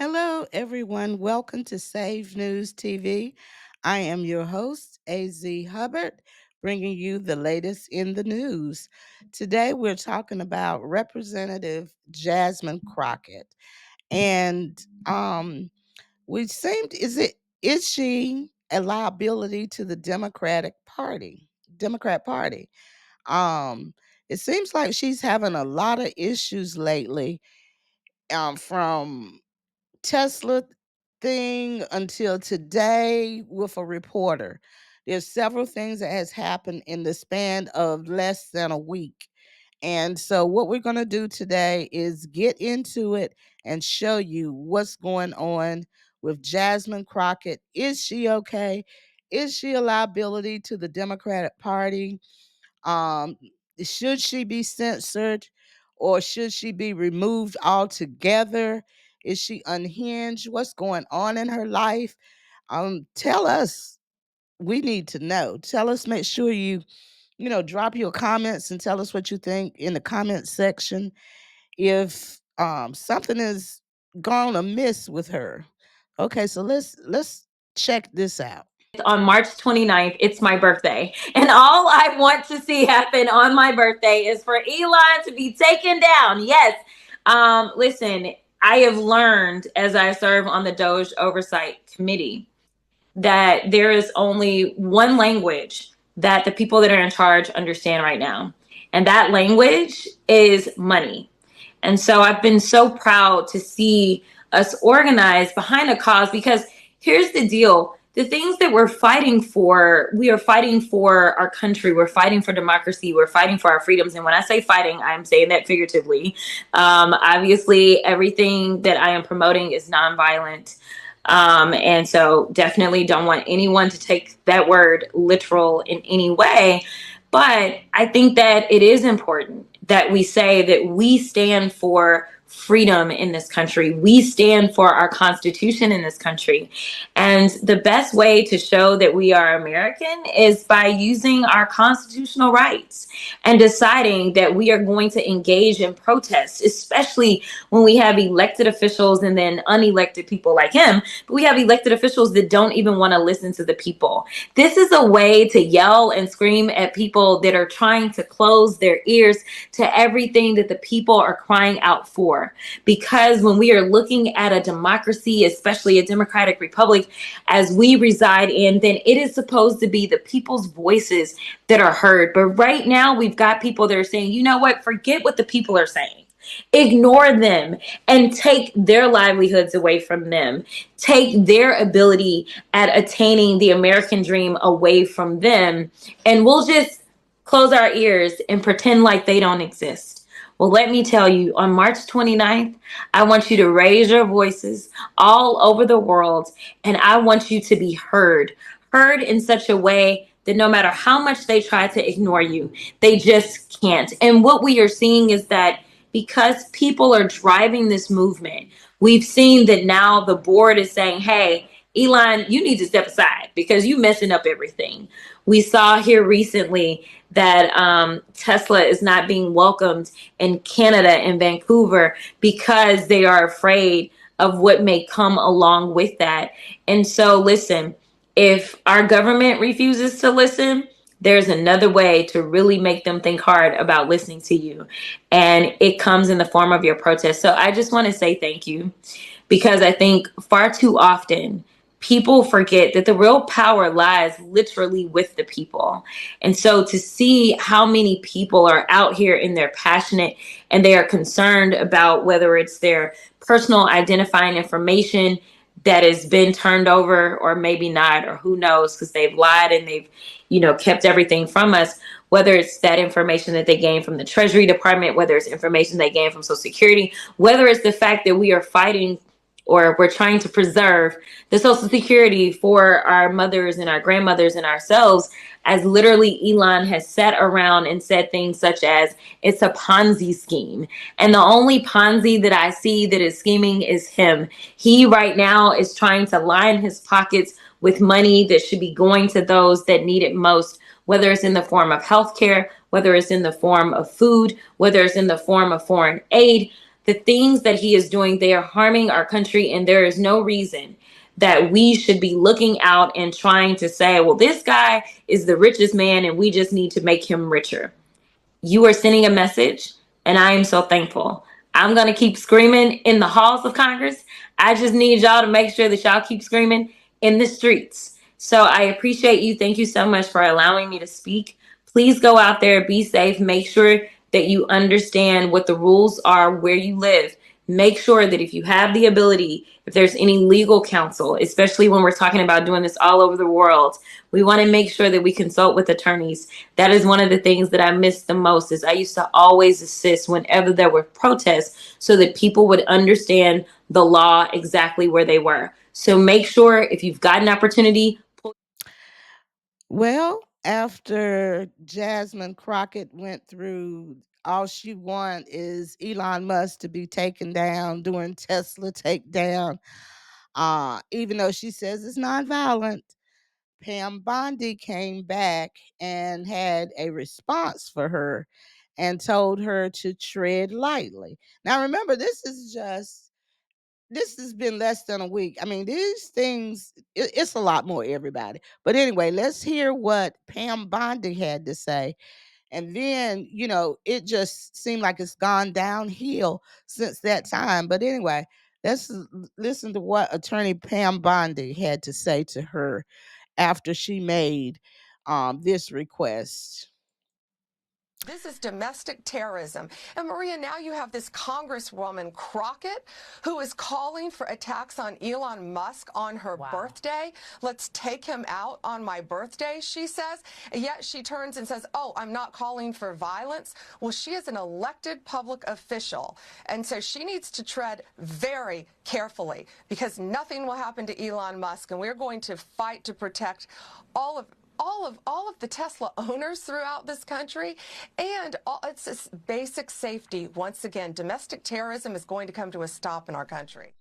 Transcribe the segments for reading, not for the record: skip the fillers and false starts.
Hello, everyone. Welcome to Save News TV. I am your host, AZ Hubbard, bringing you the latest in the news. Today, we're talking about Representative Jasmine Crockett, and we seemed is she a liability to the Democrat Party? Um, it seems like she's having a lot of issues lately, from Tesla thing until today with a reporter. There's several things that has happened in the span of less than a week. And so what we're going to do today is get into it and show you what's going on with Jasmine Crockett. Is she okay? Is she a liability to the Democratic Party? Um, should she be censored or should she be removed altogether? Is she unhinged? What's going on in her life? Tell us. We need to know. Tell us, make sure you drop your comments and tell us what you think in the comment section. If something is gone amiss with her. Okay, so let's check this out. On March 29th, it's my birthday. And all I want to see happen on my birthday is for Elon to be taken down. Yes. Listen, I have learned as I serve on the Doge Oversight Committee that there is only one language that the people that are in charge understand right now. And that language is money. And so I've been so proud to see us organize behind a cause because here's the deal. The things that we're fighting for, we are fighting for our country. We're fighting for democracy. We're fighting for our freedoms. And when I say fighting, I'm saying that figuratively. Obviously, everything that I am promoting is nonviolent. And so definitely don't want anyone to take that word literal in any way. But I think that it is important that we say that we stand for freedom in this country. We stand for our Constitution in this country. And the best way to show that we are American is by using our constitutional rights and deciding that we are going to engage in protests, especially when we have elected officials and then unelected people like him. But we have elected officials that don't even want to listen to the people. This is a way to yell and scream at people that are trying to close their ears to everything that the people are crying out for. Because when we are looking at a democracy, especially a democratic republic, as we reside in, then it is supposed to be the people's voices that are heard. But right now, we've got people that are saying, you know what, forget what the people are saying. Ignore them and take their livelihoods away from them. Take their ability at attaining the American dream away from them. And we'll just close our ears and pretend like they don't exist. Well, let me tell you, on March 29th, I want you to raise your voices all over the world, and I want you to be heard in such a way that no matter how much they try to ignore you, they just can't. And what we are seeing is that because people are driving this movement, we've seen that now the board is saying, hey, Elon, you need to step aside because you messing up everything. We saw here recently that Tesla is not being welcomed in Canada and Vancouver because they are afraid of what may come along with that. And so, listen, if our government refuses to listen, there's another way to really make them think hard about listening to you. And it comes in the form of your protest. So I just want to say thank you, because I think far too often people forget that the real power lies literally with the people. And so to see how many people are out here and they're passionate and they are concerned about whether it's their personal identifying information that has been turned over or maybe not, or who knows, because they've lied and they've, kept everything from us, whether it's that information that they gained from the Treasury Department, whether it's information they gained from Social Security, whether it's the fact that we are fighting or we're trying to preserve the Social Security for our mothers and our grandmothers and ourselves, as literally Elon has sat around and said things such as it's a Ponzi scheme. And the only Ponzi that I see that is scheming is him. He right now is trying to line his pockets with money that should be going to those that need it most, whether it's in the form of healthcare, whether it's in the form of food, whether it's in the form of foreign aid. the things that he is doing, they are harming our country, and there is no reason that we should be looking out and trying to say, well, this guy is the richest man and we just need to make him richer. You are sending a message, and I am so thankful. I'm going to keep screaming in the halls of Congress. I just need y'all to make sure that y'all keep screaming in the streets. So I appreciate you. Thank you so much for allowing me to speak. Please go out there, be safe, make sure that you understand what the rules are where you live. Make sure that if you have the ability, if there's any legal counsel, especially when we're talking about doing this all over the world, we want to make sure that we consult with attorneys. That is one of the things that I miss the most. Is I used to always assist whenever there were protests so that people would understand the law exactly where they were. So make sure if you've got an opportunity. Well, after Jasmine Crockett went through, all she want is Elon Musk to be taken down, doing Tesla takedown. Even though she says it's nonviolent, Pam Bondi came back and had a response for her and told her to tread lightly. Now, remember, this has been less than a week. I mean, these things, it's a lot more, everybody. But anyway, let's hear what Pam Bondi had to say. And then, it just seemed like it's gone downhill since that time. But anyway, let's listen to what attorney Pam Bondi had to say to her after she made this request. This is domestic terrorism. And Maria, now you have this Congresswoman Crockett who is calling for attacks on Elon Musk on her birthday. Let's take him out on my birthday, she says. And yet she turns and says, oh, I'm not calling for violence. Well, she is an elected public official. And so she needs to tread very carefully because nothing will happen to Elon Musk. And we're going to fight to protect all of the Tesla owners throughout this country, and it's this basic safety. Once again, domestic terrorism is going to come to a stop in our country.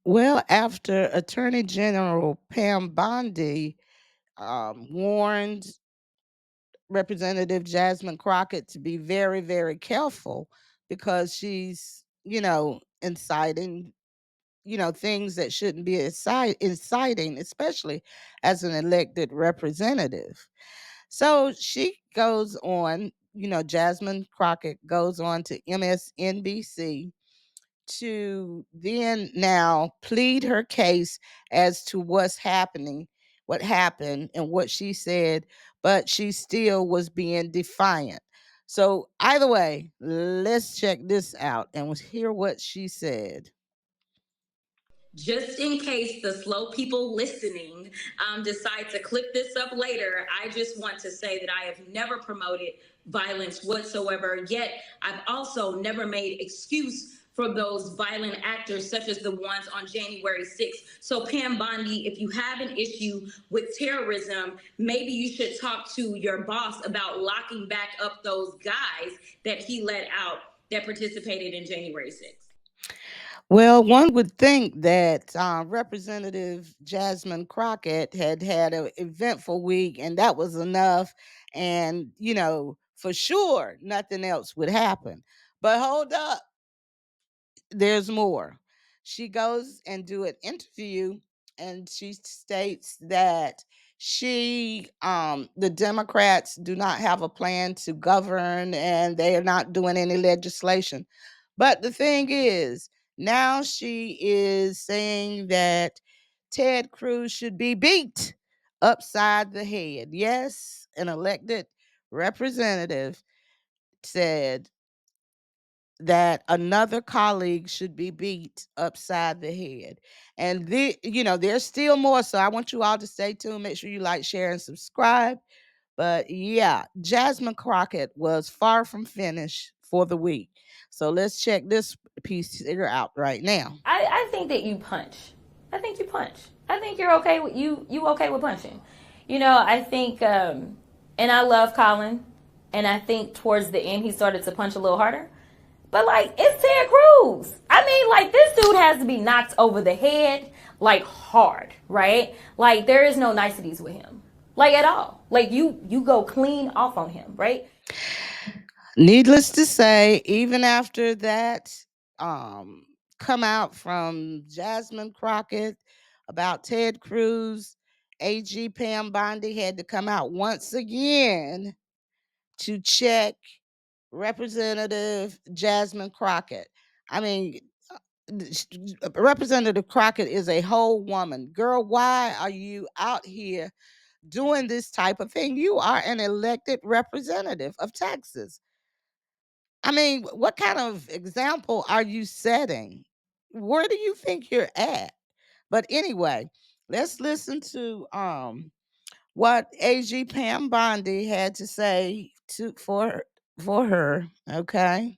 Well, after Attorney General Pam Bondi warned Representative Jasmine Crockett to be very, very careful because she's, inciting, things that shouldn't be inciting, especially as an elected representative. So she goes on, Jasmine Crockett goes on to MSNBC to then now plead her case as to what's happening, what happened, and what she said, but she still was being defiant. So, either way, let's check this out and hear what she said. Just in case the slow people listening decide to click this up later, I just want to say that I have never promoted violence whatsoever. Yet I've also never made excuse for those violent actors such as the ones on January 6th. So Pam Bondi, if you have an issue with terrorism, maybe you should talk to your boss about locking back up those guys that he let out that participated in January 6th. Well, one would think that Representative Jasmine Crockett had an eventful week and that was enough. And, for sure, nothing else would happen. But hold up, there's more. She goes and do an interview and she states that the Democrats do not have a plan to govern and they are not doing any legislation. But the thing is, now she is saying that Ted Cruz should be beat upside the head. Yes, an elected representative said that another colleague should be beat upside the head. And there's still more. So I want you all to stay tuned. Make sure you like, share, and subscribe. But yeah, Jasmine Crockett was far from finished for the week. So let's check this piece here out right now. I think that you punch. I think you punch. I think you're okay with you okay with punching. I think and I love Colin, and I think towards the end he started to punch a little harder. But it's Ted Cruz. I mean, this dude has to be knocked over the head hard, right? There is no niceties with him. At all. You go clean off on him, right? Needless to say, even after that come out from Jasmine Crockett about Ted Cruz. AG Pam Bondi had to come out once again to check Representative Jasmine Crockett. I mean, Representative Crockett is a whole woman. Girl, why are you out here doing this type of thing? You are an elected representative of Texas. I mean, what kind of example are you setting? Where do you think you're at? But anyway, let's listen to what AG Pam Bondi had to say for her, okay?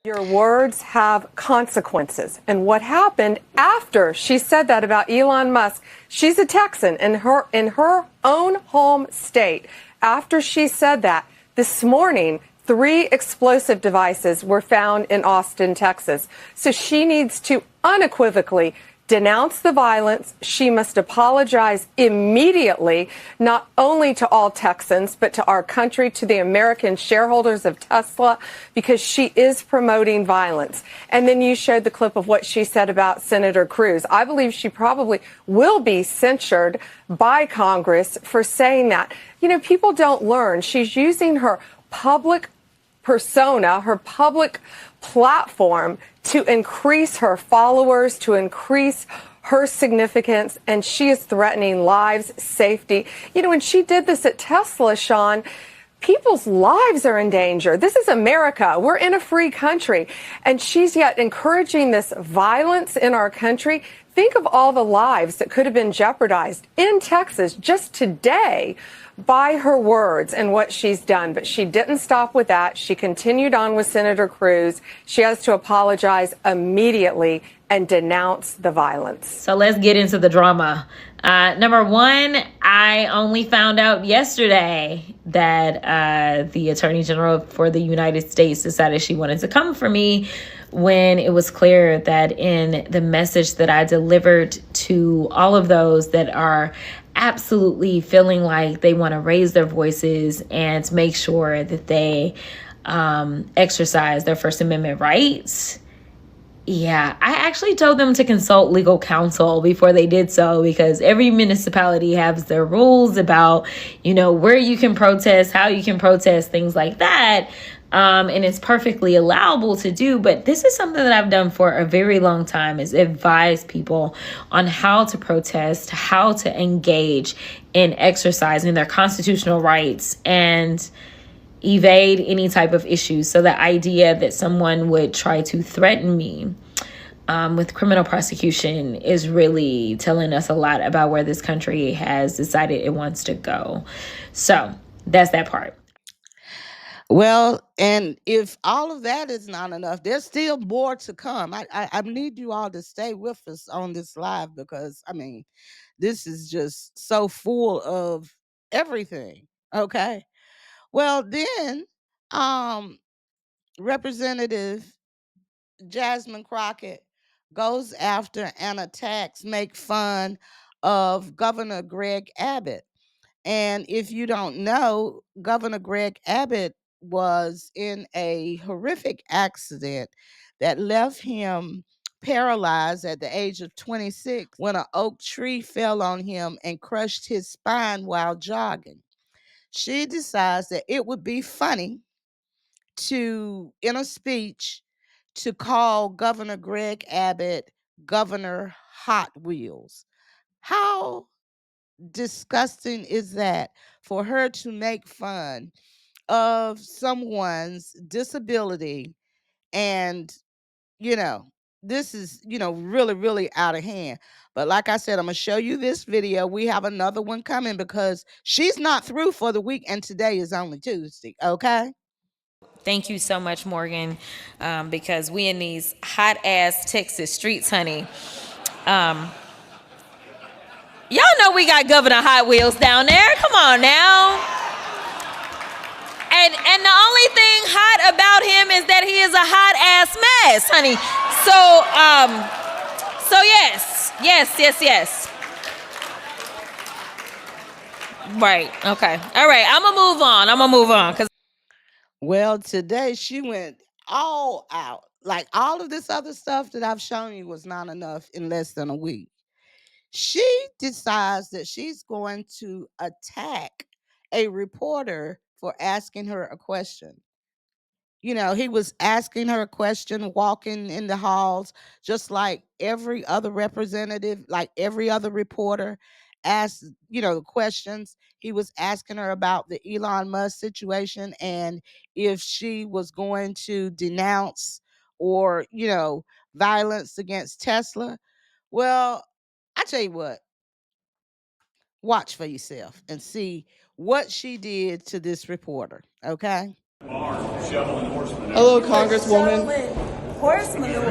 Your words have consequences. And what happened after she said that about Elon Musk? She's a Texan in her own home state. After she said that, this morning, 3 explosive devices were found in Austin, Texas. So she needs to unequivocally denounce the violence. She must apologize immediately, not only to all Texans, but to our country, to the American shareholders of Tesla, because she is promoting violence. And then you showed the clip of what she said about Senator Cruz. I believe she probably will be censured by Congress for saying that. You know, people don't learn. She's using her public persona, her public platform to increase her followers, to increase her significance, and she is threatening lives, safety. You know, when she did this at Tesla, Sean, people's lives are in danger. This is America. We're in a free country, and she's yet encouraging this violence in our country. Think of all the lives that could have been jeopardized in Texas just today by her words and what she's done. But she didn't stop with that. She continued on with Senator Cruz. She has to apologize immediately and denounce the violence. So let's get into the drama. Number one, I only found out yesterday that the Attorney General for the United States decided she wanted to come for me when it was clear that in the message that I delivered to all of those that are absolutely feeling like they want to raise their voices and make sure that they exercise their First Amendment rights. Yeah, I actually told them to consult legal counsel before they did so, because every municipality has their rules about, you know, where you can protest, how you can protest, things like that. And it's perfectly allowable to do. But this is something that I've done for a very long time, is advise people on how to protest, how to engage in exercising their constitutional rights and evade any type of issues. So the idea that someone would try to threaten me with criminal prosecution is really telling us a lot about where this country has decided it wants to go. So that's that part. Well, and if all of that is not enough, there's still more to come. I need you all to stay with us on this live, because I mean, this is just so full of everything. Okay. Well, then, Representative Jasmine Crockett goes after and attacks, make fun of Governor Greg Abbott. And if you don't know, Governor Greg Abbott was in a horrific accident that left him paralyzed at the age of 26 when an oak tree fell on him and crushed his spine while jogging. She decides that it would be funny to, in a speech, to call Governor Greg Abbott Governor Hot Wheels. How disgusting is that, for her to make fun of someone's disability? And, you know, this is, really, really out of hand. But like I said, I'm going to show you this video. We have another one coming because she's not through for the week, and today is only Tuesday, okay? Thank you so much, Morgan, because we in these hot ass Texas streets, honey. Y'all know we got Governor Hot Wheels down there. Come on now. And the only thing hot about him is that he is a hot ass mess, honey. So yes. Right. Okay. All right. I'm gonna move on. Cause Well, today she went all out like all of this other stuff that I've shown you was not enough in less than a week. She decides that she's going to attack a reporter for asking her a question. You know, he was asking her a question, walking in the halls, just like every other representative, like every other reporter asked, questions. He was asking her about the Elon Musk situation and if she was going to denounce or, violence against Tesla. Well, I tell you what, watch for yourself and see what she did to this reporter, okay? Hello, Congresswoman. Horse manure.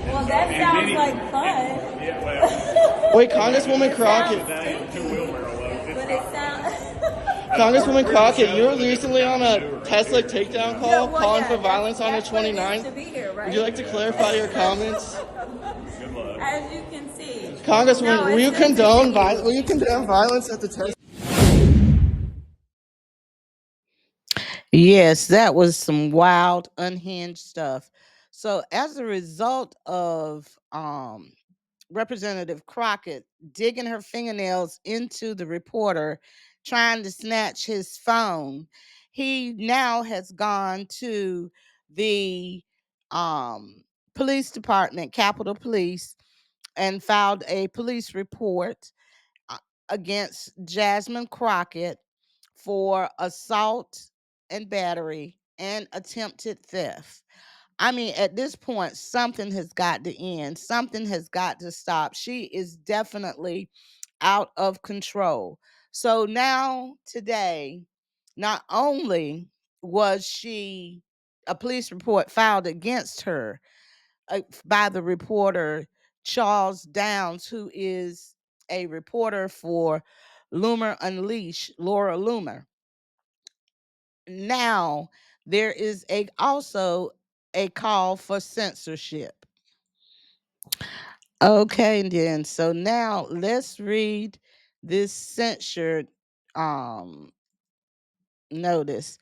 Well, that sounds like fun. Wait, Congresswoman Crockett. But it sounds. Congresswoman Crockett, you were recently on a Tesla takedown call calling for violence on the 29th. Right? Would you like to clarify your comments? As you can see. Congresswoman, will you condone violence at the Tesla? Yes, that was some wild, unhinged stuff. So, as a result of Representative Crockett digging her fingernails into the reporter, trying to snatch his phone, he now has gone to the police department, Capitol Police, and filed a police report uh, against Jasmine Crockett for assault and battery and attempted theft. I mean, at this point, something has got to end. Something has got to stop. She is definitely out of control. So now, today, not only was she a police report filed against her by the reporter Charles Downs, who is a reporter for Loomer Unleashed, Laura Loomer. Now there is also a call for censorship. Okay, then. So now let's read this censured notice.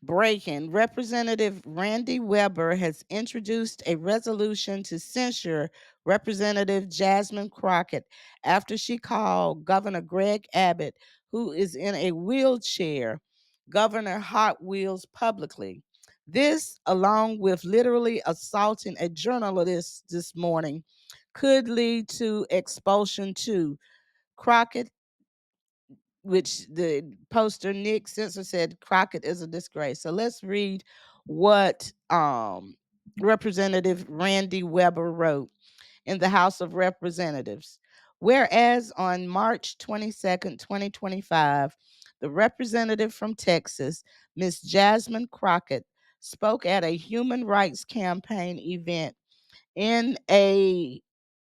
Breaking. Representative Randy Weber has introduced a resolution to censure Representative Jasmine Crockett after she called Governor Greg Abbott, who is in a wheelchair, Governor Hot Wheels publicly. This, along with literally assaulting a journalist this morning, could lead to expulsion too. Crockett, which the poster Nick Censure said Crockett is a disgrace. So let's read what Representative Randy Weber wrote in the House of Representatives. Whereas on March 22nd, 2025, the representative from Texas, Ms. Jasmine Crockett, spoke at a human rights campaign event in a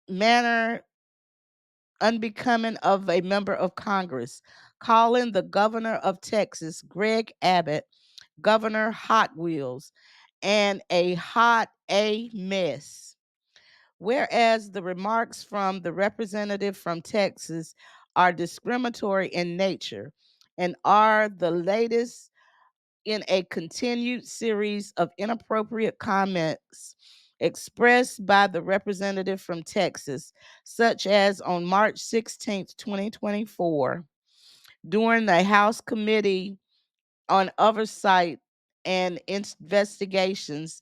manner unbecoming of a member of Congress, calling the governor of Texas, Greg Abbott, Governor Hot Wheels, and a mess. Whereas the remarks from the representative from Texas are discriminatory in nature and are the latest in a continued series of inappropriate comments expressed by the representative from Texas, such as on March 16th, 2024, during the House Committee on Oversight and Investigations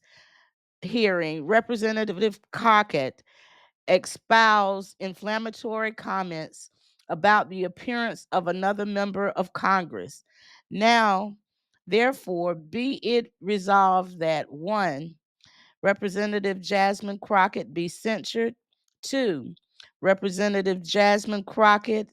hearing. Representative Crockett espoused inflammatory comments about the appearance of another member of Congress. Now, therefore, be it resolved that 1. Representative Jasmine Crockett be censured. 2. Representative Jasmine Crockett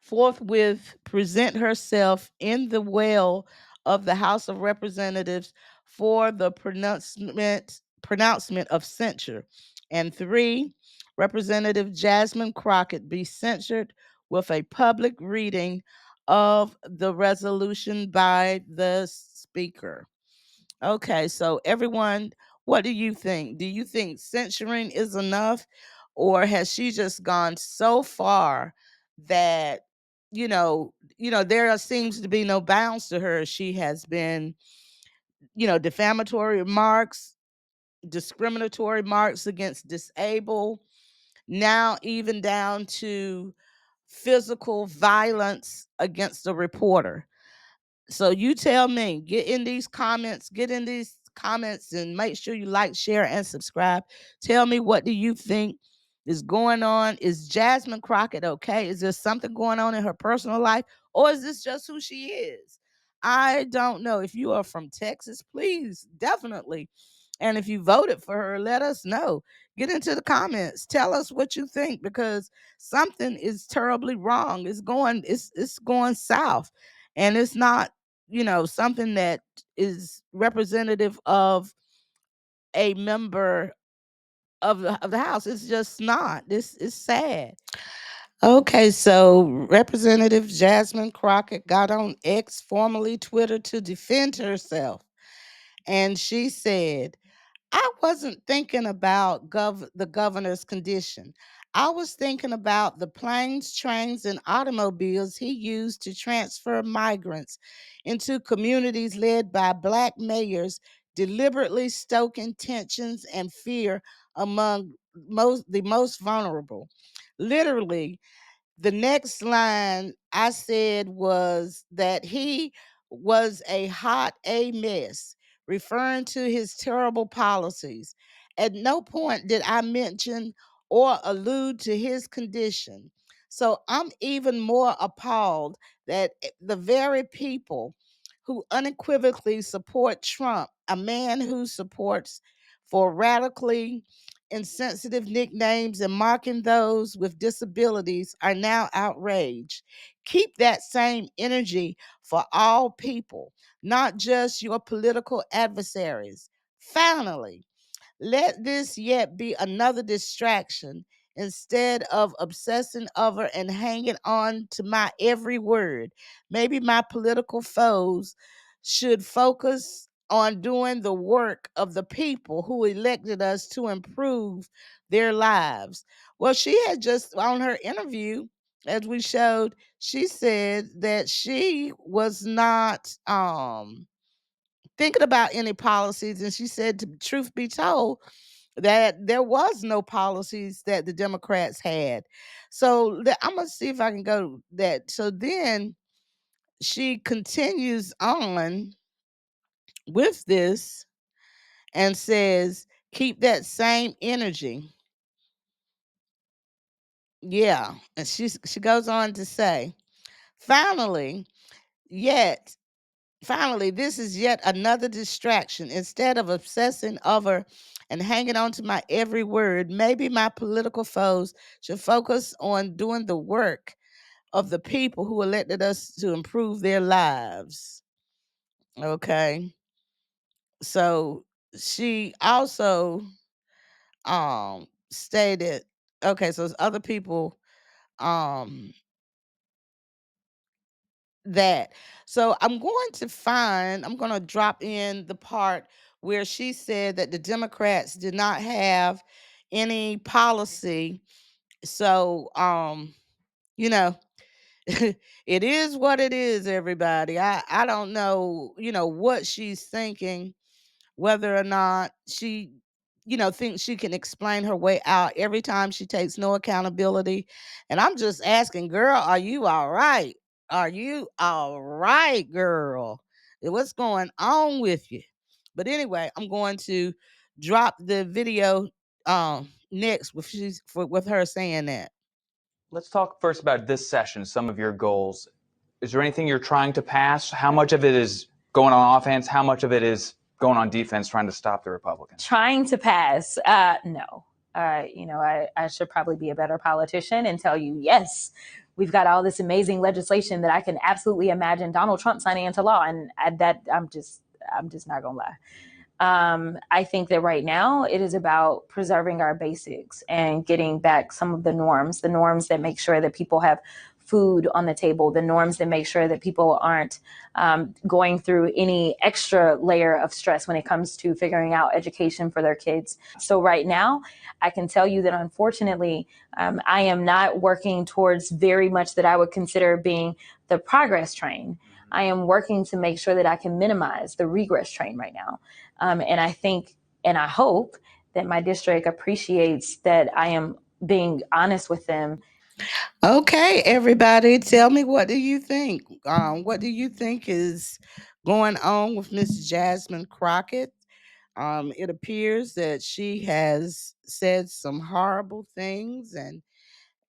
forthwith present herself in the well of the House of Representatives for the pronouncement of censure. And 3, Representative Jasmine Crockett be censured with a public reading of the resolution by the Speaker. Okay, so everyone, what do you think? Do you think censoring is enough, or has she just gone so far that there seems to be no bounds to her? She has been defamatory remarks, discriminatory remarks against disabled, now even down to physical violence against a reporter. So you tell me, get in these comments and make sure you like, share, and subscribe. Tell me, what do you think is going on? Is Jasmine Crockett okay? Is there something going on in her personal life? Or is this just who she is? I don't know. If you are from Texas, please, definitely. And if you voted for her, let us know. Get into the comments. Tell us what you think, because something is terribly wrong. It's going south. And it's not something that is representative of a member of the House. It's just not. This is sad. Okay, so Representative Jasmine Crockett got on X, formerly Twitter, to defend herself. And she said, I wasn't thinking about the governor's condition. I was thinking about the planes, trains, and automobiles he used to transfer migrants into communities led by Black mayors, deliberately stoking tensions and fear among the most vulnerable. Literally, the next line I said was that he was a mess, referring to his terrible policies. At no point did I mention or allude to his condition. So I'm even more appalled that the very people who unequivocally support Trump, a man who supports for radically insensitive nicknames and mocking those with disabilities, are now outraged. Keep that same energy for all people, not just your political adversaries. Finally, let this yet be another distraction instead of obsessing over and hanging on to my every word. Maybe my political foes should focus on doing the work of the people who elected us to improve their lives. Well, she had just, on her interview, as we showed, she said that she was not thinking about any policies, and she said, truth be told, that there was no policies that the Democrats had. So I'm gonna see if I can go that. So then she continues on with this and says, keep that same energy. Yeah. And she goes on to say, finally, yet Finally, this is yet another distraction. Instead of obsessing over and hanging on to my every word, maybe my political foes should focus on doing the work of the people who elected us to improve their lives. Okay. So she also stated, okay, so there's other people um that. So I'm going to drop in the part where she said that the Democrats did not have any policy. So, you know, it is what it is, everybody. I don't know, what she's thinking, whether or not she thinks she can explain her way out every time she takes no accountability. And I'm just asking, girl, are you all right? Are you all right, girl? What's going on with you? But anyway, I'm going to drop the video next with her saying that. Let's talk first about this session, some of your goals. Is there anything you're trying to pass? How much of it is going on offense? How much of it is going on defense, trying to stop the Republicans? Trying to pass? No. I should probably be a better politician and tell you, yes, we've got all this amazing legislation that I can absolutely imagine Donald Trump signing into law. And I'm just not gonna lie. I think that right now it is about preserving our basics and getting back some of the norms that make sure that people have food on the table, the norms that make sure that people aren't going through any extra layer of stress when it comes to figuring out education for their kids. So right now, I can tell you that unfortunately, I am not working towards very much that I would consider being the progress train. I am working to make sure that I can minimize the regress train right now. And I think, and I hope that my district appreciates that I am being honest with them. Okay, everybody, tell me, what do you think? What do you think is going on with Miss Jasmine Crockett? It appears that she has said some horrible things and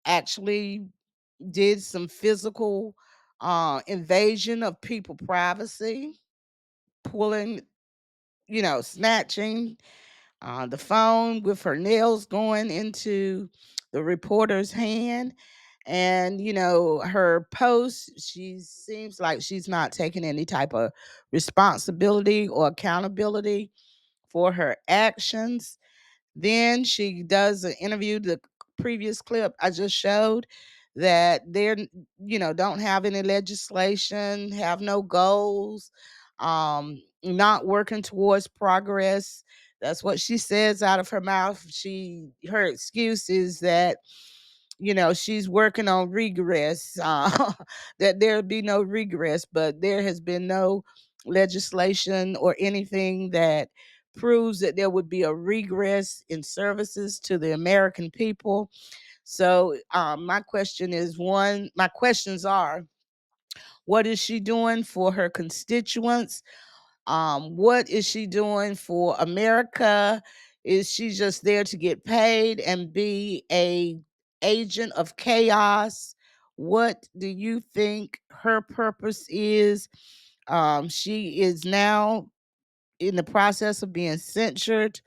actually did some physical invasion of people privacy, pulling, snatching the phone with her nails going into the reporter's hand. And, her post, she seems like she's not taking any type of responsibility or accountability for her actions. Then she does an interview, the previous clip I just showed, that they're, don't have any legislation, have no goals, not working towards progress. That's what she says out of her mouth. Her excuse is that, she's working on regress, that there'll be no regress, but there has been no legislation or anything that proves that there would be a regress in services to the American people. So my questions are, what is she doing for her constituents? What is she doing for America? Is she just there to get paid and be a agent of chaos? What do you think her purpose is? She is now in the process of being censured.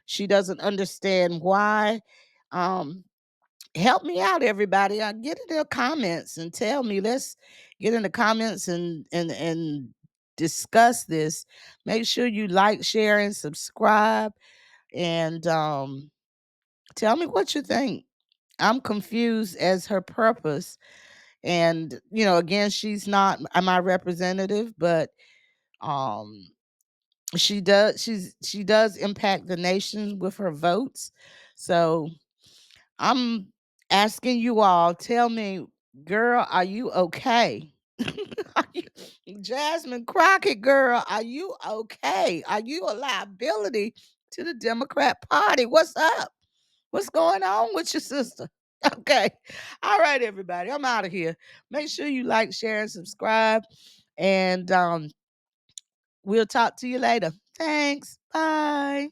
She doesn't understand why. Um, Help me out, everybody. Get in the comments and tell me. Let's get in the comments and discuss this. Make sure you like, share, and subscribe. And tell me what you think. I'm confused as her purpose. And again, she's not my representative, but um she does impact the nation with her votes. So I'm asking you all, tell me, girl, are you okay? Are Jasmine Crockett, girl, are you okay? Are you a liability to the Democrat Party? What's up? What's going on with your sister? Okay. All right, everybody. I'm out of here. Make sure you like, share, and subscribe. And we'll talk to you later. Thanks. Bye.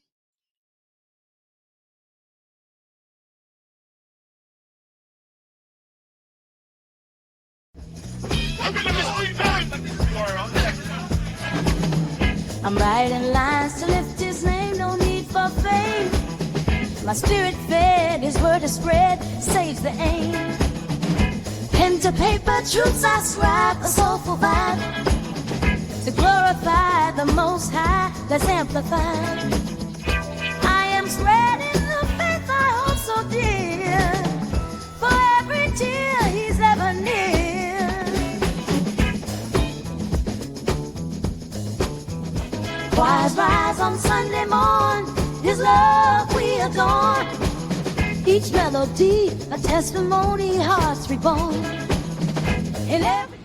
I'm writing lines to lift his name, no need for fame. My spirit fed, his word is spread, saves the aim. Pen to paper, truths I scribe, a soulful vibe. To glorify the Most High, that's amplified. I am spreading the faith I hold so dear. For every tear he's ever near. Choirs rise on Sunday morn, his love we adorn. Each melody, a testimony, hearts reborn. In every